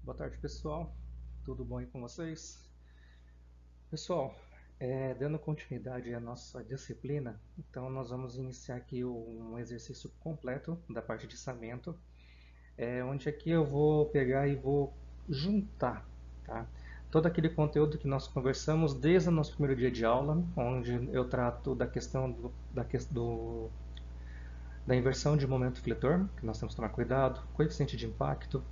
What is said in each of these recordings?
Boa tarde, pessoal. Tudo bom aí com vocês? Pessoal, dando continuidade à nossa disciplina, então nós vamos iniciar aqui um exercício completo da parte de içamento, onde aqui eu vou pegar e vou juntar, tá? Todo aquele conteúdo que nós conversamos desde o nosso primeiro dia de aula, onde eu trato da questão da inversão de momento fletor, que nós temos que tomar cuidado, coeficiente de impacto.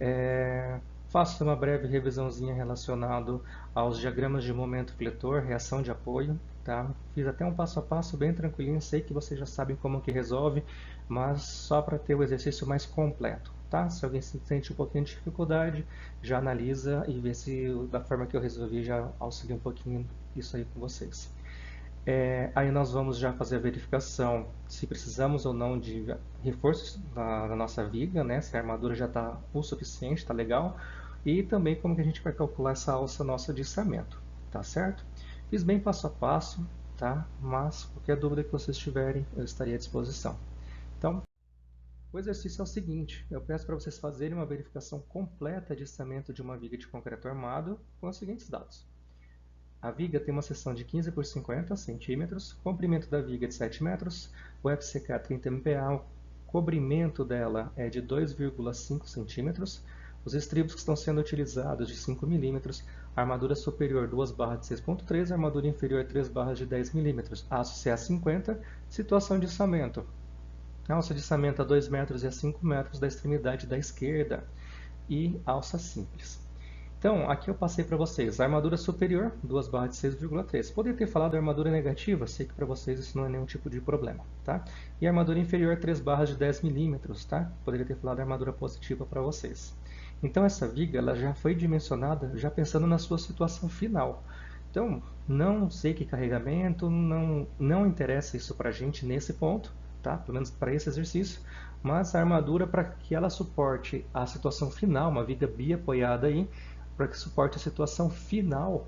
É, Faço uma breve revisãozinha relacionada aos diagramas de momento fletor, reação de apoio. Tá? Fiz até um passo a passo bem tranquilinho, sei que vocês já sabem como que resolve, mas só para ter o exercício mais completo. Tá? Se alguém sente um pouquinho de dificuldade, já analisa e vê se da forma que eu resolvi já auxilia um pouquinho isso aí com vocês. Aí nós vamos já fazer a verificação se precisamos ou não de reforços na nossa viga, né? Se a armadura já está o suficiente, está legal. E também como que a gente vai calcular essa alça nossa de içamento, tá certo? Fiz bem passo a passo, tá? Mas qualquer dúvida que vocês tiverem, eu estaria à disposição. Então, o exercício é o seguinte, eu peço para vocês fazerem uma verificação completa de içamento de uma viga de concreto armado com os seguintes dados. A viga tem uma seção de 15 por 50 centímetros, comprimento da viga de 7 metros, o FCK 30 MPa, o cobrimento dela é de 2,5 centímetros, os estribos que estão sendo utilizados de 5 milímetros, armadura superior 2 barras de 6,3, armadura inferior 3 barras de 10 milímetros, aço CA50, situação de içamento. Alça de içamento a 2 metros e a 5 metros da extremidade da esquerda e alça simples. Então, aqui eu passei para vocês a armadura superior, 2 barras de 6,3. Poderia ter falado armadura negativa, sei que para vocês isso não é nenhum tipo de problema, tá? E a armadura inferior, 3 barras de 10 milímetros, tá? Poderia ter falado armadura positiva para vocês. Então, essa viga ela já foi dimensionada já pensando na sua situação final. Então, não sei que carregamento, não interessa isso para a gente nesse ponto, tá? Pelo menos para esse exercício. Mas a armadura, para que ela suporte a situação final, uma viga biapoiada aí, para que suporte a situação final,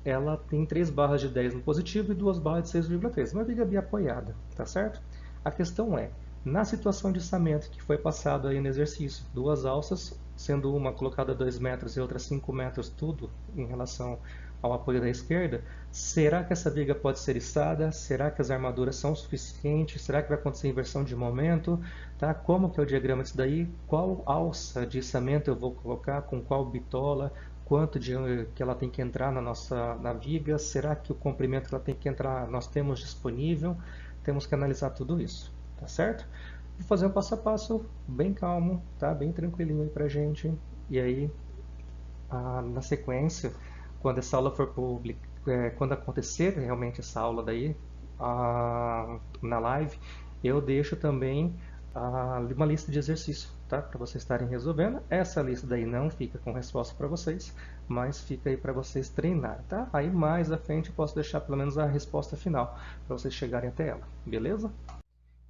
ela tem 3 barras de 10 no positivo e 2 barras de 6,3. Uma viga biapoiada, tá certo? A questão é, na situação de içamento que foi passado aí no exercício, duas alças, sendo uma colocada a 2 metros e outra 5 metros, tudo em relação ao apoio da esquerda, será que essa viga pode ser içada? Será que as armaduras são suficientes? Será que vai acontecer inversão de momento? Tá? Como que é o diagrama disso daí? Qual alça de içamento eu vou colocar? Com qual bitola? Quanto que ela tem que entrar na viga? Será que o comprimento que ela tem que entrar nós temos disponível? Temos que analisar tudo isso, tá certo? Vou fazer um passo a passo bem calmo, tá? Bem tranquilinho aí pra gente. E aí, na sequência, quando essa aula for quando acontecer realmente essa aula daí na live, eu deixo também uma lista de exercícios, tá? Para vocês estarem resolvendo. Essa lista daí não fica com resposta para vocês, mas fica aí para vocês treinar, tá? Aí mais à frente eu posso deixar pelo menos a resposta final para vocês chegarem até ela, beleza?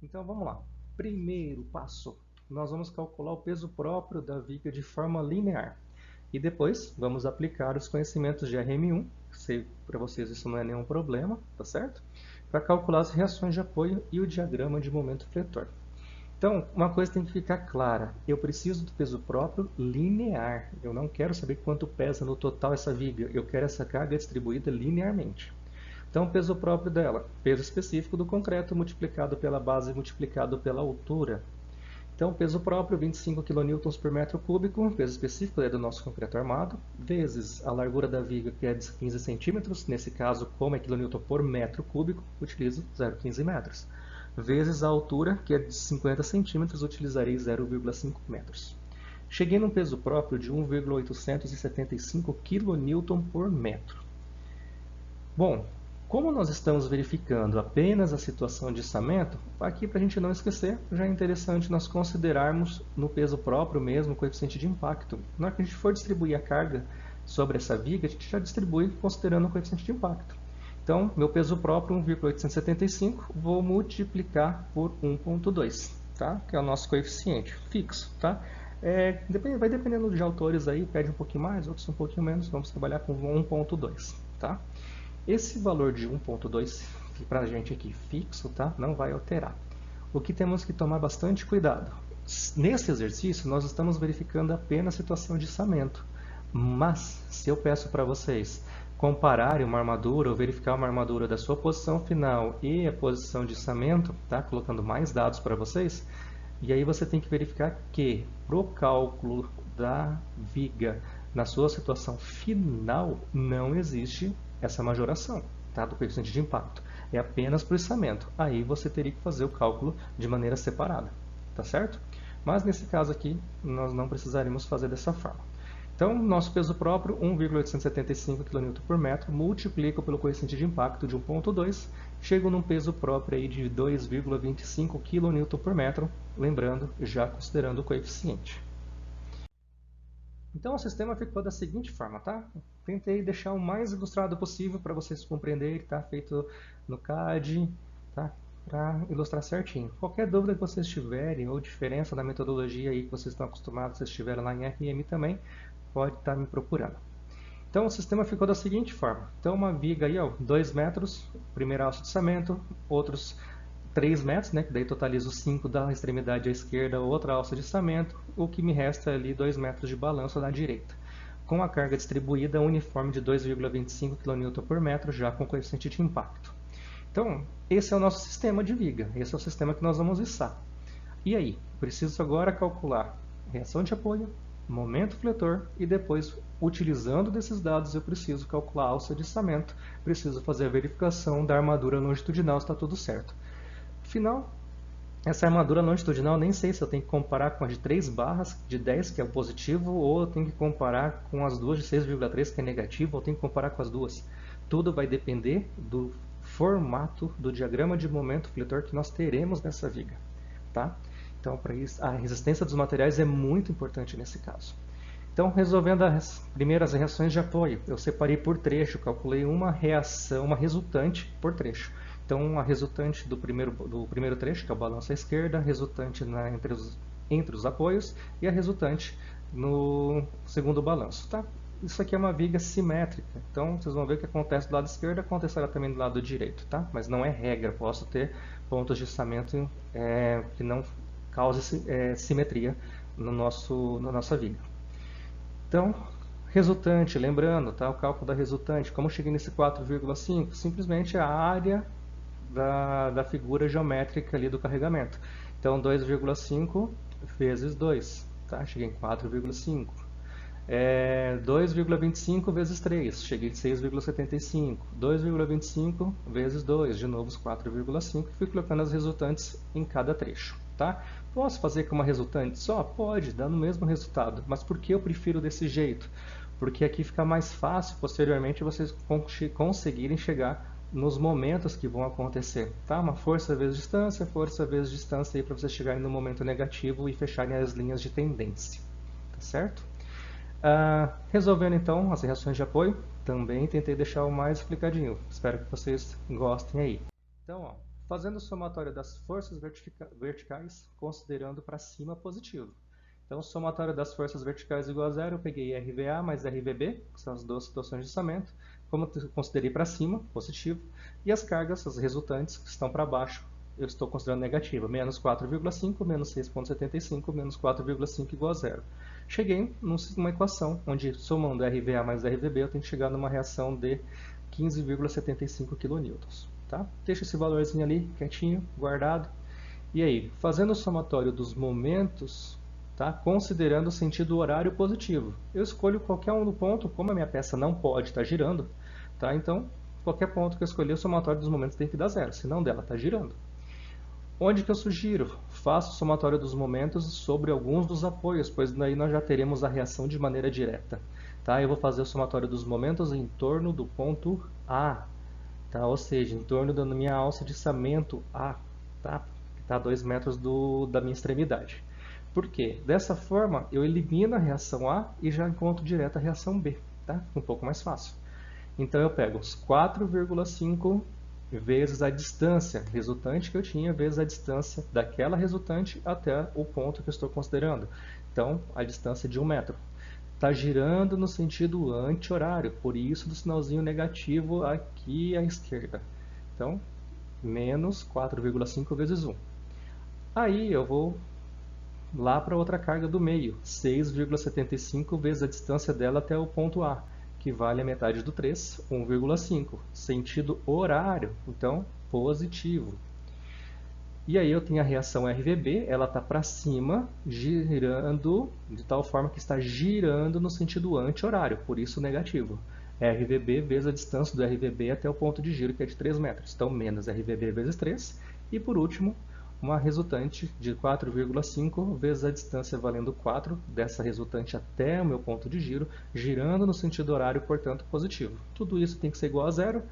Então vamos lá. Primeiro passo, nós vamos calcular o peso próprio da viga de forma linear. E depois vamos aplicar os conhecimentos de RM1, sei para vocês isso não é nenhum problema, tá certo? Para calcular as reações de apoio e o diagrama de momento fletor. Então, uma coisa tem que ficar clara, eu preciso do peso próprio linear, eu não quero saber quanto pesa no total essa viga, eu quero essa carga distribuída linearmente. Então, o peso próprio dela, peso específico do concreto multiplicado pela base multiplicado pela altura. Então, peso próprio, 25 kN por metro cúbico, peso específico é do nosso concreto armado, vezes a largura da viga, que é de 15 centímetros, nesse caso, como é quilonewton por metro cúbico, utilizo 0,15 metros, vezes a altura, que é de 50 centímetros, utilizarei 0,5 metros. Cheguei num peso próprio de 1,875 kN por metro. Bom, como nós estamos verificando apenas a situação de içamento, aqui para a gente não esquecer, já é interessante nós considerarmos no peso próprio mesmo o coeficiente de impacto. Na hora que a gente for distribuir a carga sobre essa viga, a gente já distribui considerando o coeficiente de impacto. Então, meu peso próprio, 1,875, vou multiplicar por 1,2, tá? Que é o nosso coeficiente fixo. Tá? Vai dependendo de autores aí, pede um pouquinho mais, outros um pouquinho menos, vamos trabalhar com 1,2. Tá? Esse valor de 1,2 para a gente aqui fixo, tá? Não vai alterar. O que temos que tomar bastante cuidado Nesse exercício, nós estamos verificando apenas a situação de içamento. Mas, se eu peço para vocês compararem uma armadura ou verificar uma armadura da sua posição final e a posição de içamento, tá? Colocando mais dados para vocês, e aí você tem que verificar que, para o cálculo da viga na sua situação final, não existe essa majoração, tá? Do coeficiente de impacto. É apenas para o içamento. Aí você teria que fazer o cálculo de maneira separada, tá certo? Mas nesse caso aqui, nós não precisaríamos fazer dessa forma. Então, nosso peso próprio, 1,875 kN por metro, multiplico pelo coeficiente de impacto de 1,2, chego num peso próprio aí de 2,25 kN por metro, lembrando, já considerando o coeficiente. Então, o sistema ficou da seguinte forma, tá? Tentei deixar o mais ilustrado possível para vocês compreenderem, tá? Feito no CAD, tá? Para ilustrar certinho. Qualquer dúvida que vocês tiverem ou diferença da metodologia aí que vocês estão acostumados, se estiverem lá em RM também, pode estar me procurando. Então o sistema ficou da seguinte forma. Então uma viga aí, ó, 2 metros, primeira alça de içamento, outros 3 metros, né, que daí totaliza os 5 da extremidade à esquerda, outra alça de içamento, o que me resta ali 2 metros de balanço na direita. Com a carga distribuída uniforme de 2,25 kN por metro, já com coeficiente de impacto. Então, esse é o nosso sistema de viga, esse é o sistema que nós vamos içar. E aí, preciso agora calcular reação de apoio, momento fletor e depois, utilizando desses dados, eu preciso calcular a alça de içamento, preciso fazer a verificação da armadura longitudinal se está tudo certo. Afinal, essa armadura longitudinal nem sei se eu tenho que comparar com a de 3 barras, de 10, que é o positivo, ou eu tenho que comparar com as duas de 6,3, que é negativo, ou eu tenho que comparar com as duas. Tudo vai depender do formato do diagrama de momento fletor que nós teremos nessa viga, tá? Então, para isso, a resistência dos materiais é muito importante nesse caso. Então, resolvendo as primeiras reações de apoio, eu separei por trecho, calculei uma reação, uma resultante por trecho. Então, a resultante do primeiro trecho, que é o balanço à esquerda, a resultante entre os apoios e a resultante no segundo balanço, tá? Isso aqui é uma viga simétrica, então vocês vão ver o que acontece do lado esquerdo acontecerá também do lado direito, tá? Mas não é regra, posso ter pontos de içamento que não cause simetria na nossa viga. Então, resultante, lembrando, tá? O cálculo da resultante, como eu cheguei nesse 4,5? Simplesmente a área da figura geométrica ali do carregamento. Então, 2,5 vezes 2, tá? Cheguei em 4,5. 2,25 vezes 3, cheguei em 6,75. 2,25 vezes 2, de novo os 4,5. Fui colocando as resultantes em cada trecho, tá? Posso fazer com uma resultante só? Pode, dando o mesmo resultado. Mas por que eu prefiro desse jeito? Porque aqui fica mais fácil, posteriormente, vocês conseguirem chegar nos momentos que vão acontecer, tá? Uma força vezes distância aí para vocês chegarem no momento negativo e fecharem as linhas de tendência, tá certo? Resolvendo então as reações de apoio, também tentei deixar o mais explicadinho, espero que vocês gostem aí. Então, ó, fazendo o somatório das forças verticais, considerando para cima positivo. Então, o somatório das forças verticais igual a zero, eu peguei RVA mais RVB, que são as duas situações de içamento, como eu considerei para cima, positivo, e as cargas, as resultantes, que estão para baixo, eu estou considerando negativa, menos 4,5, menos 6,75, menos 4,5 igual a zero. Cheguei numa equação onde, somando RVA mais RVB, eu tenho que chegar numa reação de 15,75 kN. Tá? Deixa esse valorzinho ali, quietinho, guardado. E aí, fazendo o somatório dos momentos, tá? Considerando o sentido horário positivo, eu escolho qualquer um do ponto, como a minha peça não pode estar girando, tá? Então, qualquer ponto que eu escolher, o somatório dos momentos tem que dar zero, senão dela está girando. Onde que eu sugiro? Faça o somatório dos momentos sobre alguns dos apoios, pois daí nós já teremos a reação de maneira direta. Tá? Eu vou fazer o somatório dos momentos em torno do ponto A, tá? Ou seja, em torno da minha alça de içamento A, tá? Que está a 2 metros da minha extremidade. Por quê? Dessa forma, eu elimino a reação A e já encontro direto a reação B. Tá? Um pouco mais fácil. Então eu pego os 4,5 vezes a distância resultante que eu tinha, vezes a distância daquela resultante até o ponto que eu estou considerando. Então, a distância de 1 metro. Está girando no sentido anti-horário, por isso do sinalzinho negativo aqui à esquerda. Então, menos 4,5 vezes 1. Aí eu vou lá para outra carga do meio, 6,75 vezes a distância dela até o ponto A, que vale a metade do 3, 1,5. Sentido horário, então positivo. E aí eu tenho a reação RVB, ela está para cima, girando de tal forma que está girando no sentido anti-horário, por isso negativo. RVB vezes a distância do RVB até o ponto de giro, que é de 3 metros. Então, menos RVB vezes 3. E por último, uma resultante de 4,5 vezes a distância valendo 4 dessa resultante até o meu ponto de giro, girando no sentido horário, portanto positivo. Tudo isso tem que ser igual a zero.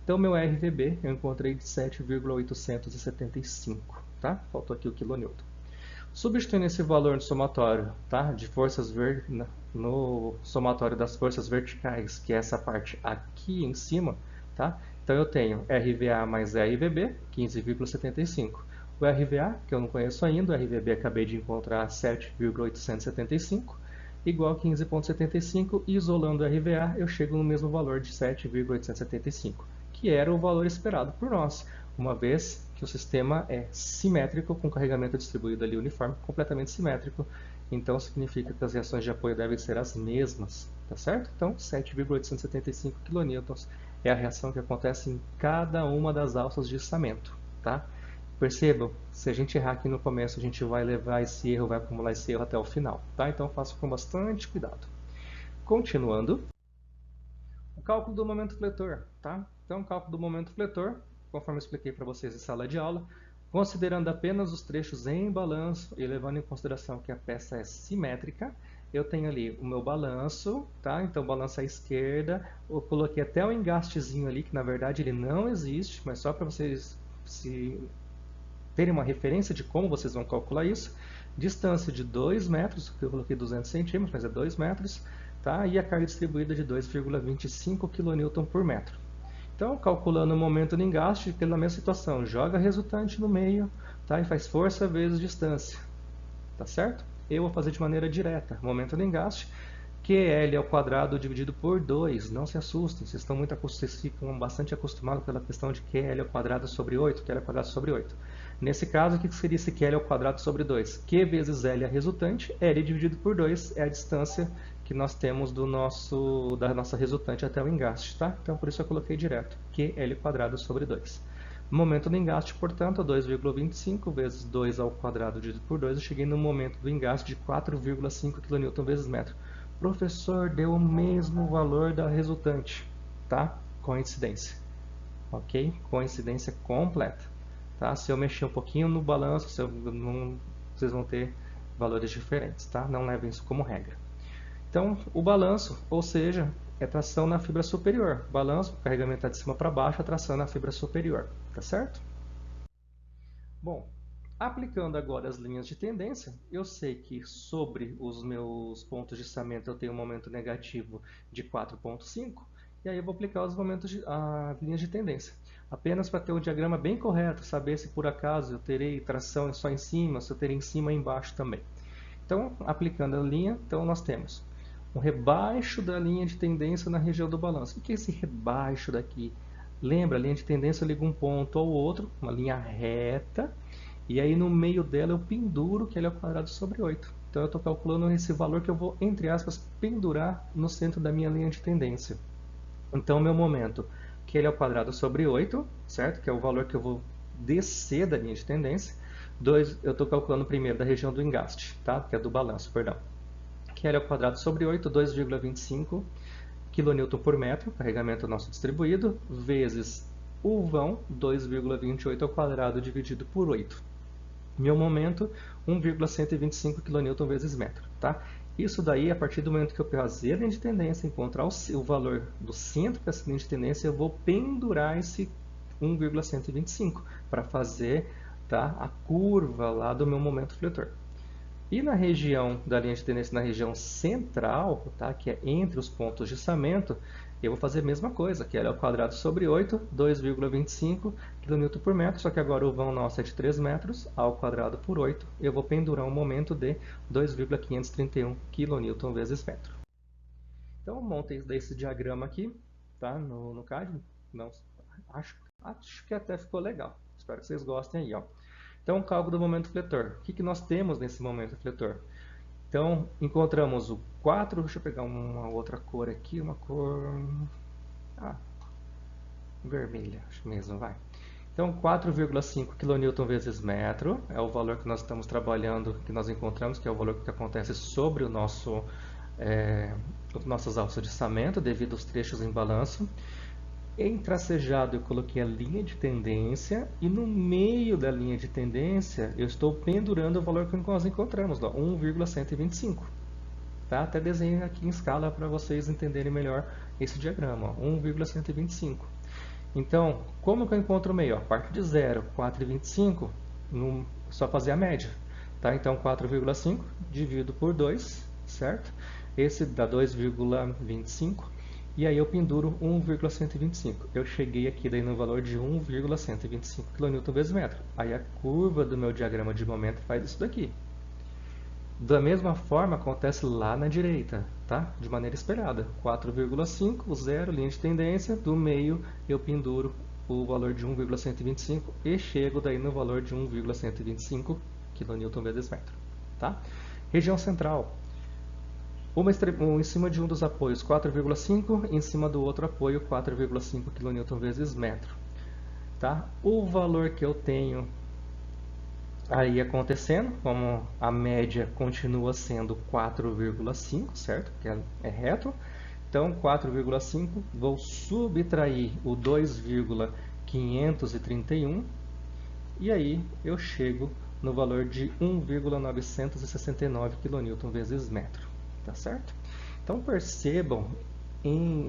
Então, meu RVB eu encontrei de 7,875, tá? Faltou aqui o quilonewton. Substituindo esse valor no somatório, tá? De forças no somatório das forças verticais, que é essa parte aqui em cima, tá? Então eu tenho RVA mais RVB, 15,75. O RVA, que eu não conheço ainda, o RVB acabei de encontrar 7,875, igual a 15,75, e isolando o RVA eu chego no mesmo valor de 7,875, que era o valor esperado por nós, uma vez que o sistema é simétrico, com carregamento distribuído ali uniforme, completamente simétrico, então significa que as reações de apoio devem ser as mesmas, tá certo? Então 7,875 kN é a reação que acontece em cada uma das alças de içamento, tá? Percebam, se a gente errar aqui no começo, a gente vai levar esse erro, vai acumular esse erro até o final, tá? Então faça com bastante cuidado. Continuando, o cálculo do momento fletor, tá? Então, o cálculo do momento fletor, conforme eu expliquei para vocês em sala de aula, considerando apenas os trechos em balanço e levando em consideração que a peça é simétrica, eu tenho ali o meu balanço, tá? Então, balanço à esquerda, eu coloquei até o engastezinho ali, que na verdade ele não existe, mas só para vocês terem uma referência de como vocês vão calcular isso. Distância de 2 metros, que eu coloquei 200 centímetros, mas é 2 metros, tá? E a carga distribuída de 2,25 kN por metro. Então, calculando o momento de engaste, pela mesma situação, joga a resultante no meio, tá? E faz força vezes distância, tá certo? Eu vou fazer de maneira direta, momento de engaste, QL ao quadrado dividido por 2, não se assustem, vocês ficam bastante acostumados pela questão de QL ao quadrado sobre 8, QL ao quadrado sobre 8. Nesse caso, o que seria esse QL ao quadrado sobre 2? Q vezes L é a resultante, L dividido por 2 é a distância que nós temos da nossa resultante até o engaste, tá? Então, por isso eu coloquei direto, QL ao quadrado sobre 2. Momento do engaste, portanto, 2,25 vezes 2 ao quadrado dividido por 2, eu cheguei no momento do engaste de 4,5 kN vezes metro. Professor, deu o mesmo valor da resultante, tá? Coincidência, ok? Coincidência completa, tá? Se eu mexer um pouquinho no balanço, vocês vão ter valores diferentes, tá? Não levem isso como regra. Então, o balanço, ou seja, é tração na fibra superior. Balanço, o carregamento está de cima para baixo, a tração na fibra superior, tá certo? Bom, aplicando agora as linhas de tendência, eu sei que sobre os meus pontos de içamento eu tenho um momento negativo de 4,5, e aí eu vou aplicar as linhas de tendência. Apenas para ter o diagrama bem correto, saber se por acaso eu terei tração só em cima, se eu terei em cima e embaixo também. Então, aplicando a linha, então nós temos um rebaixo da linha de tendência na região do balanço. O que é esse rebaixo daqui? Lembra, a linha de tendência liga um ponto ao outro, uma linha reta, e aí no meio dela eu penduro que ele é ao quadrado sobre 8. Então eu estou calculando esse valor que eu vou, entre aspas, pendurar no centro da minha linha de tendência. Então, meu momento, que ele é ao quadrado sobre 8, certo? Que é o valor que eu vou descer da linha de tendência. Eu estou calculando primeiro da região do engaste, tá? Que é do balanço, perdão. Que ele é ao quadrado sobre 8, 2,25 kN por metro, carregamento nosso distribuído, vezes o vão, 2,28 ao quadrado dividido por 8. Meu momento, 1,125 kN vezes metro, tá? Isso daí, a partir do momento que eu fazer a linha de tendência, encontrar o valor do centro dessa linha de tendência, eu vou pendurar esse 1,125 para fazer, tá, a curva lá do meu momento fletor. E na região da linha de tendência, na região central, tá, que é entre os pontos de içamento, eu vou fazer a mesma coisa, que é ao quadrado sobre 8, 2,25 kN por metro, só que agora o vão nosso é de 3 metros, ao quadrado por 8, eu vou pendurar um momento de 2,531 kN vezes metro. Então, montei esse diagrama aqui, tá, no CAD. Não, acho que até ficou legal. Espero que vocês gostem aí, ó. Então, cálculo do momento fletor. O que nós temos nesse momento fletor? Então, encontramos o 4, deixa eu pegar uma outra cor aqui, uma cor vermelha, acho mesmo, vai. Então, 4,5 kN vezes metro é o valor que nós estamos trabalhando, que nós encontramos, que é o valor que acontece sobre o nosso, nossas alças de içamento, devido aos trechos em balanço. Em tracejado eu coloquei a linha de tendência e no meio da linha de tendência eu estou pendurando o valor que nós encontramos, 1,125. Tá? Até desenho aqui em escala para vocês entenderem melhor esse diagrama, 1,125. Então, como que eu encontro o meio? A parte de 0, 4,25, só fazer a média. Tá? Então, 4,5 dividido por 2, certo? Esse dá 2,25. E aí eu penduro 1,125. Eu cheguei aqui daí no valor de 1,125 kN vezes metro. Aí a curva do meu diagrama de momento faz isso daqui. Da mesma forma acontece lá na direita, tá? De maneira espelhada. 4,5, 0, linha de tendência. Do meio eu penduro o valor de 1,125 e chego daí no valor de 1,125 kN vezes metro. Tá? Região central. Em cima de um dos apoios 4,5, em cima do outro apoio 4,5 kN vezes metro. Tá? O valor que eu tenho aí acontecendo, como a média continua sendo 4,5, certo? Que é reto. Então, 4,5, vou subtrair o 2,531 e aí eu chego no valor de 1,969 kN vezes metro. Tá certo? Então percebam,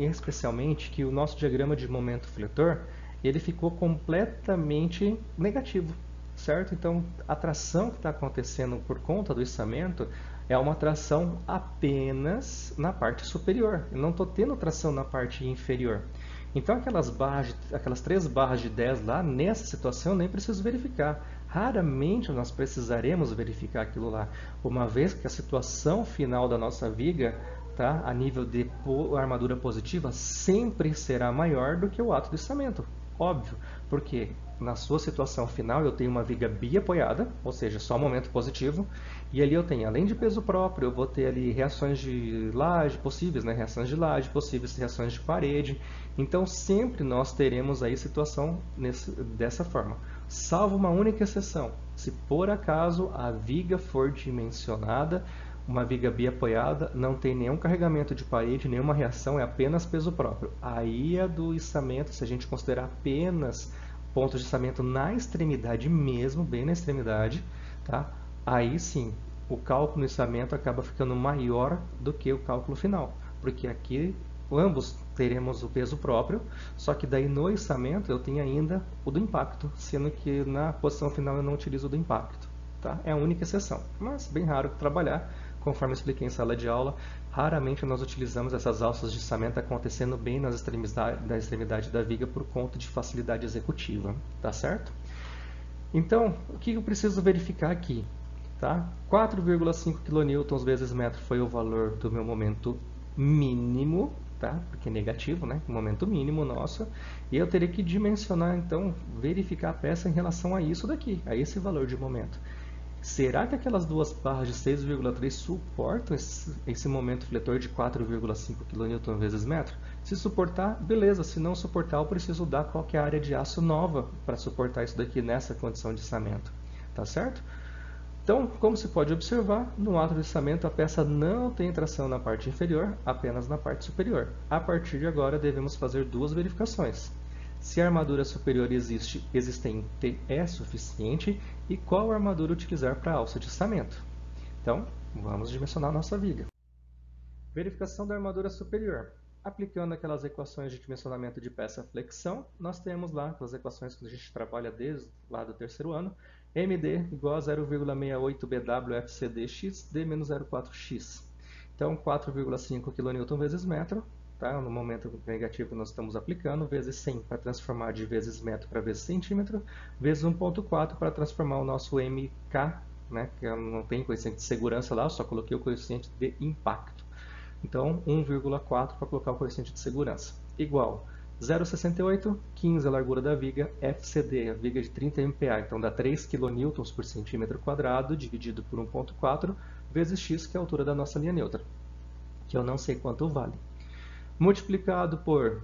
especialmente, que o nosso diagrama de momento fletor ele ficou completamente negativo, certo? Então a tração que está acontecendo por conta do içamento é uma tração apenas na parte superior. Eu não estou tendo tração na parte inferior. Então aquelas 3 barras de 10 lá, nessa situação eu nem preciso verificar. Raramente nós precisaremos verificar aquilo lá, uma vez que a situação final da nossa viga, tá, a nível de armadura positiva, sempre será maior do que o ato do içamento. Óbvio, porque na sua situação final eu tenho uma viga biapoiada, ou seja, só momento positivo, e ali eu tenho, além de peso próprio, eu vou ter ali reações de laje possíveis, né? Reações de laje possíveis, reações de parede. Então sempre nós teremos aí situação dessa forma. Salvo uma única exceção, se por acaso a viga for dimensionada, uma viga biapoiada, não tem nenhum carregamento de parede, nenhuma reação, é apenas peso próprio. Aí a do içamento, se a gente considerar apenas pontos de içamento na extremidade mesmo, bem na extremidade, tá? Aí sim, o cálculo no içamento acaba ficando maior do que o cálculo final, porque aqui ambos teremos o peso próprio, só que daí no içamento eu tenho ainda o do impacto, sendo que na posição final eu não utilizo o do impacto. Tá? É a única exceção, mas bem raro trabalhar, conforme eu expliquei em sala de aula, raramente nós utilizamos essas alças de içamento acontecendo bem na extremidade da viga por conta de facilidade executiva, tá certo? Então, o que eu preciso verificar aqui? Tá? 4,5 kN vezes metro foi o valor do meu momento mínimo, tá? Porque é negativo, né? O momento mínimo nosso. E eu teria que dimensionar, então, verificar a peça em relação a isso daqui, a esse valor de momento. Será que aquelas duas barras de 6,3 suportam esse momento fletor de 4,5 kN vezes metro? Se suportar, beleza. Se não suportar, eu preciso dar qualquer área de aço nova para suportar isso daqui nessa condição de içamento. Tá certo? Então, como se pode observar, no ato de içamento a peça não tem tração na parte inferior, apenas na parte superior. A partir de agora, devemos fazer duas verificações. Se a armadura superior existente é suficiente e qual armadura utilizar para a alça de içamento. Então, vamos dimensionar a nossa viga. Verificação da armadura superior. Aplicando aquelas equações de dimensionamento de peça-flexão, nós temos lá aquelas equações que a gente trabalha desde lá do terceiro ano, MD igual a 0,68 BW FCD D menos 0,4x. Então, 4,5 kN vezes metro, tá? No momento negativo nós estamos aplicando, vezes 100 para transformar de vezes metro para vezes centímetro, vezes 1,4 para transformar o nosso MK, né? Que não tem coeficiente de segurança lá, eu só coloquei o coeficiente de impacto. Então, 1,4 para colocar o coeficiente de segurança. Igual 0,68, 15 a largura da viga, FCD, a viga de 30 MPa, então dá 3 kN por centímetro quadrado, dividido por 1,4, vezes x, que é a altura da nossa linha neutra, que eu não sei quanto vale. Multiplicado por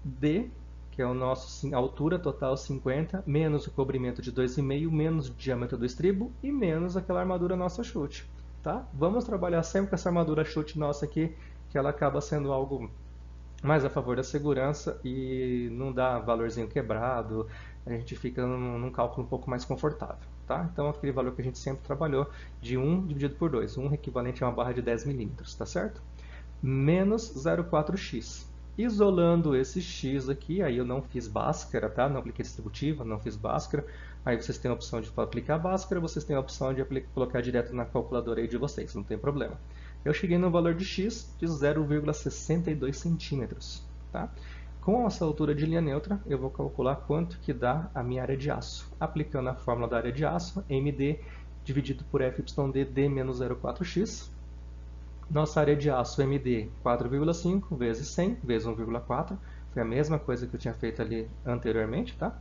D, que é a nossa altura total 50, menos o cobrimento de 2,5, menos o diâmetro do estribo e menos aquela armadura nossa chute. Tá? Vamos trabalhar sempre com essa armadura chute nossa aqui, que ela acaba sendo algo mais a favor da segurança e não dá valorzinho quebrado, a gente fica num cálculo um pouco mais confortável. Tá? Então, aquele valor que a gente sempre trabalhou de 1 dividido por 2, 1 equivalente a uma barra de 10 milímetros, tá certo? Menos 0,4x. Isolando esse x aqui, aí eu não fiz Bhaskara, tá? Não apliquei distributiva, não fiz Bhaskara. Aí vocês têm a opção de aplicar Bhaskara, vocês têm a opção de colocar direto na calculadora aí de vocês, não tem problema. Eu cheguei no valor de x de 0,62 centímetros. Tá? Com essa altura de linha neutra, eu vou calcular quanto que dá a minha área de aço. Aplicando a fórmula da área de aço, MD dividido por FYD, D menos 0,4x. Nossa área de aço MD 4,5 vezes 100 vezes 1,4. Foi a mesma coisa que eu tinha feito ali anteriormente. Tá?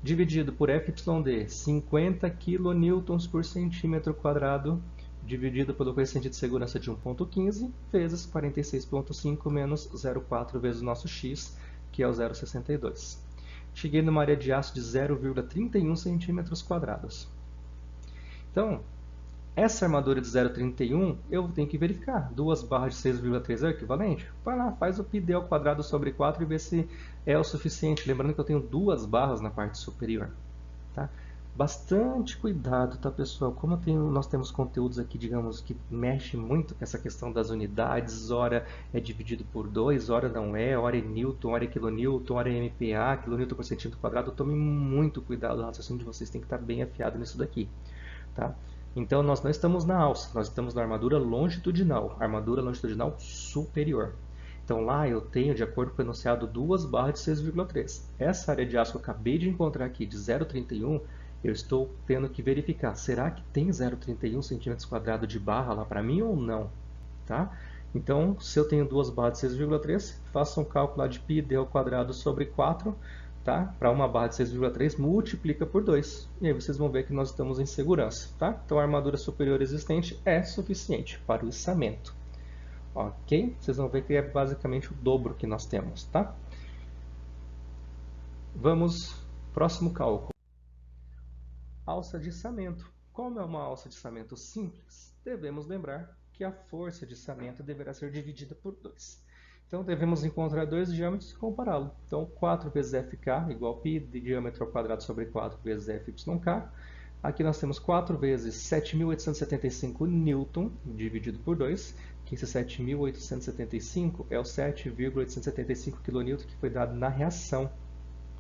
Dividido por FYD, 50 kN por centímetro quadrado, dividido pelo coeficiente de segurança de 1,15, vezes 46,5 menos 0,4 vezes o nosso x, que é o 0,62. Cheguei numa área de aço de 0,31 centímetros quadrados. Então, essa armadura de 0,31 eu tenho que verificar. 2 barras de 6,3 é o equivalente? Vai lá, faz o πd ao quadrado sobre 4 e vê se é o suficiente. Lembrando que eu tenho 2 barras na parte superior. Tá? Bastante cuidado, tá, pessoal? Como nós temos conteúdos aqui, digamos, que mexe muito com essa questão das unidades, hora é dividido por 2, hora não é, hora é newton, hora é quilonewton, hora é MPa, quilonewton por centímetro quadrado. Tome muito cuidado, o raciocínio de vocês tem que estar bem afiado nisso daqui. Tá? Então, nós não estamos na alça, nós estamos na armadura longitudinal superior. Então, lá eu tenho, de acordo com o enunciado, 2 barras de 6,3. Essa área de aço que eu acabei de encontrar aqui, de 0,31, eu estou tendo que verificar, será que tem 0,31 centímetros quadrados de barra lá para mim ou não? Tá? Então, se eu tenho 2 barras de 6,3, faça um cálculo lá de πd ao quadrado sobre 4, tá? Para uma barra de 6,3, multiplica por 2. E aí vocês vão ver que nós estamos em segurança. Tá? Então, a armadura superior existente é suficiente para o içamento. Ok? Vocês vão ver que é basicamente o dobro que nós temos. Tá? Vamos, próximo cálculo. Alça de içamento. Como é uma alça de içamento simples, devemos lembrar que a força de içamento deverá ser dividida por 2. Então, devemos encontrar 2 diâmetros e compará-lo. Então, 4 vezes Fk igual π de diâmetro ao quadrado sobre 4 vezes Fyk. Aqui nós temos 4 vezes 7.875 newton dividido por 2, que esse 7.875 é o 7,875 kN que foi dado na reação,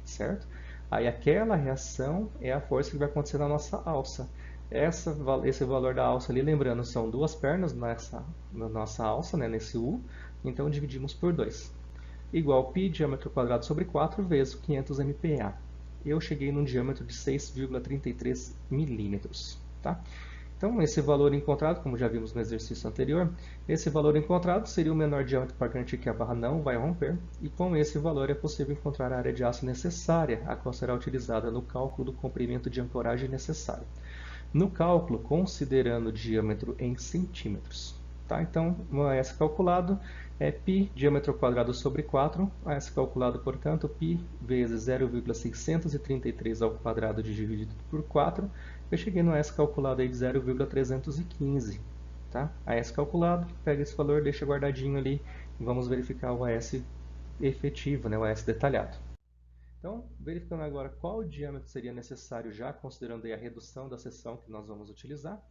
certo? Aí aquela reação é a força que vai acontecer na nossa alça. Esse valor da alça ali, lembrando, são 2 pernas na nossa alça, né, nesse U, então dividimos por 2. Igual π diâmetro quadrado sobre 4 vezes 500 MPa. Eu cheguei num diâmetro de 6,33 milímetros. Tá? Então, esse valor encontrado, como já vimos no exercício anterior, esse valor encontrado seria o menor diâmetro para garantir que a barra não vai romper, e com esse valor é possível encontrar a área de aço necessária, a qual será utilizada no cálculo do comprimento de ancoragem necessário. No cálculo, considerando o diâmetro em centímetros. Tá? Então, o AS calculado é π diâmetro quadrado sobre 4, AS calculado, portanto, π vezes 0,633 ao quadrado dividido por 4, eu cheguei no AS calculado aí de 0,315. Tá? AS calculado, pega esse valor, deixa guardadinho ali e vamos verificar o AS efetivo, né? O AS detalhado. Então, verificando agora qual diâmetro seria necessário já, considerando aí a redução da seção que nós vamos utilizar,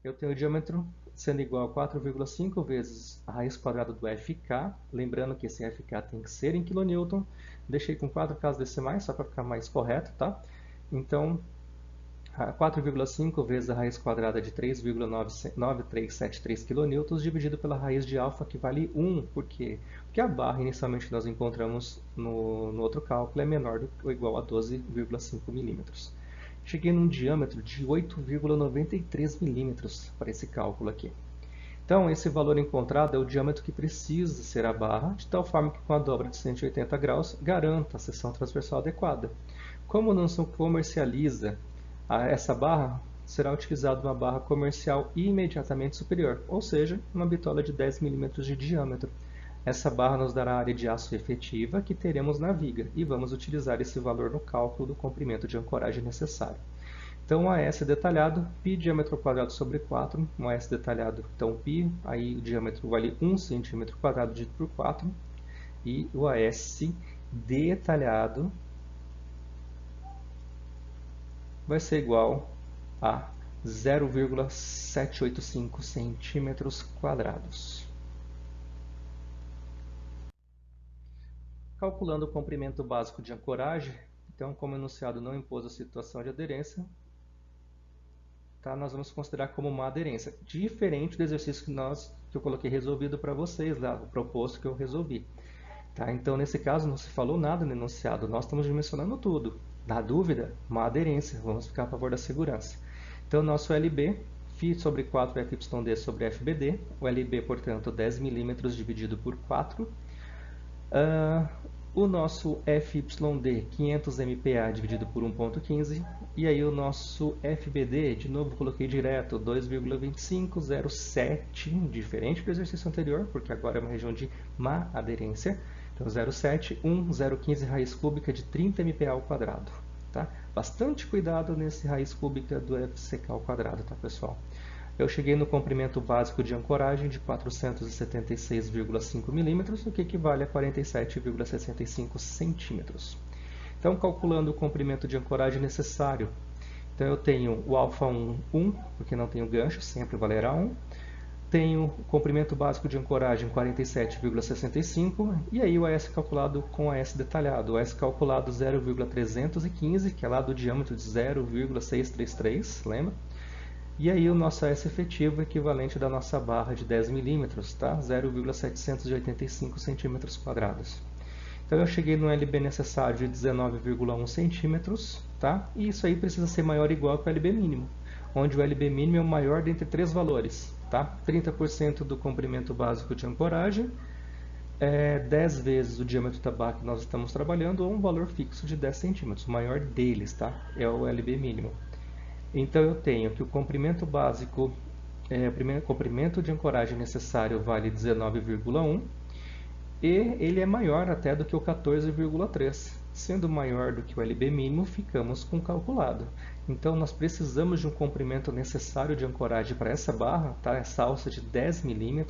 eu tenho o diâmetro sendo igual a 4,5 vezes a raiz quadrada do Fk, lembrando que esse Fk tem que ser em kN, deixei com 4 casas decimais, só para ficar mais correto, tá? Então, 4,5 vezes a raiz quadrada de 3,9373 kN dividido pela raiz de alfa, que vale 1. Por quê? Porque a barra inicialmente que nós encontramos no outro cálculo é menor do ou igual a 12,5 milímetros. Cheguei num diâmetro de 8,93 milímetros para esse cálculo aqui. Então, esse valor encontrado é o diâmetro que precisa ser a barra, de tal forma que com a dobra de 180 graus, garanta a seção transversal adequada. Como não se comercializa essa barra, será utilizada uma barra comercial imediatamente superior, ou seja, uma bitola de 10 mm de diâmetro. Essa barra nos dará a área de aço efetiva que teremos na viga, e vamos utilizar esse valor no cálculo do comprimento de ancoragem necessário. Então, o AS detalhado, π diâmetro quadrado sobre 4, um AS detalhado, então π, aí o diâmetro vale 1 cm quadrado dividido por 4, e o AS detalhado vai ser igual a 0,785 centímetros quadrados. Calculando o comprimento básico de ancoragem, então, como o enunciado não impôs a situação de aderência, tá, nós vamos considerar como uma aderência, diferente do exercício que eu coloquei resolvido para vocês, lá, o proposto que eu resolvi. Tá? Então, nesse caso, não se falou nada no enunciado, nós estamos dimensionando tudo. Na dúvida, uma aderência, vamos ficar a favor da segurança. Então, nosso LB, φ sobre 4 FYD sobre FBD, o LB, portanto, 10 mm dividido por 4. O nosso FYD, 500 MPa dividido por 1,15. E aí o nosso FBD, de novo coloquei direto, 2,2507, diferente do exercício anterior, porque agora é uma região de má aderência. Então, 0,7, 0,15 raiz cúbica de 30 MPa ao quadrado. Tá? Bastante cuidado nesse raiz cúbica do FCK ao quadrado, tá, pessoal? Eu cheguei no comprimento básico de ancoragem de 476,5 mm, o que equivale a 47,65 centímetros. Então, calculando o comprimento de ancoragem necessário, então eu tenho o alfa 1, 1, porque não tenho gancho, sempre valerá 1. Tenho o comprimento básico de ancoragem 47,65 e aí o AS calculado com AS detalhado. O AS calculado 0,315, que é lá do diâmetro de 0,633, lembra? E aí o nosso AS efetivo é equivalente da nossa barra de 10 mm, tá? 0,785 centímetros quadrados. Então eu cheguei no LB necessário de 19,1 centímetros, tá? E isso aí precisa ser maior ou igual que o LB mínimo, onde o LB mínimo é o maior dentre três valores, tá? 30% do comprimento básico de ancoragem, 10 vezes o diâmetro da barra que nós estamos trabalhando, ou um valor fixo de 10 centímetros. O maior deles, tá? É o LB mínimo. Então eu tenho que o comprimento básico, o comprimento de ancoragem necessário vale 19,1 e ele é maior até do que o 14,3. Sendo maior do que o LB mínimo, ficamos com o calculado. Então nós precisamos de um comprimento necessário de ancoragem para essa barra, tá? Essa alça de 10 mm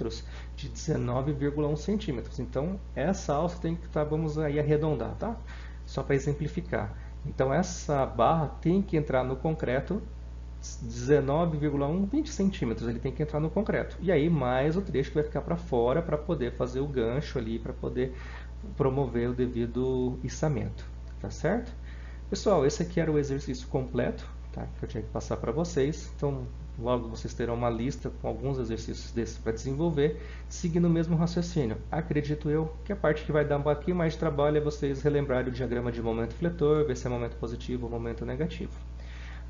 de 19,1 centímetros. Então essa alça tem que estar, vamos aí arredondar, tá? Só para exemplificar. Então essa barra tem que entrar no concreto 19,1, 20 centímetros, ele tem que entrar no concreto. E aí mais o trecho que vai ficar para fora para poder fazer o gancho ali, para poder promover o devido içamento. Tá certo? Pessoal, esse aqui era o exercício completo, tá, que eu tinha que passar para vocês. Então, logo vocês terão uma lista com alguns exercícios desses para desenvolver, seguindo o mesmo raciocínio. Acredito eu que a parte que vai dar um pouquinho mais de trabalho é vocês relembrarem o diagrama de momento fletor, ver se é momento positivo ou momento negativo.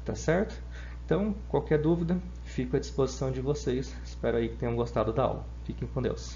Tá certo? Então, qualquer dúvida, fico à disposição de vocês. Espero aí que tenham gostado da aula. Fiquem com Deus.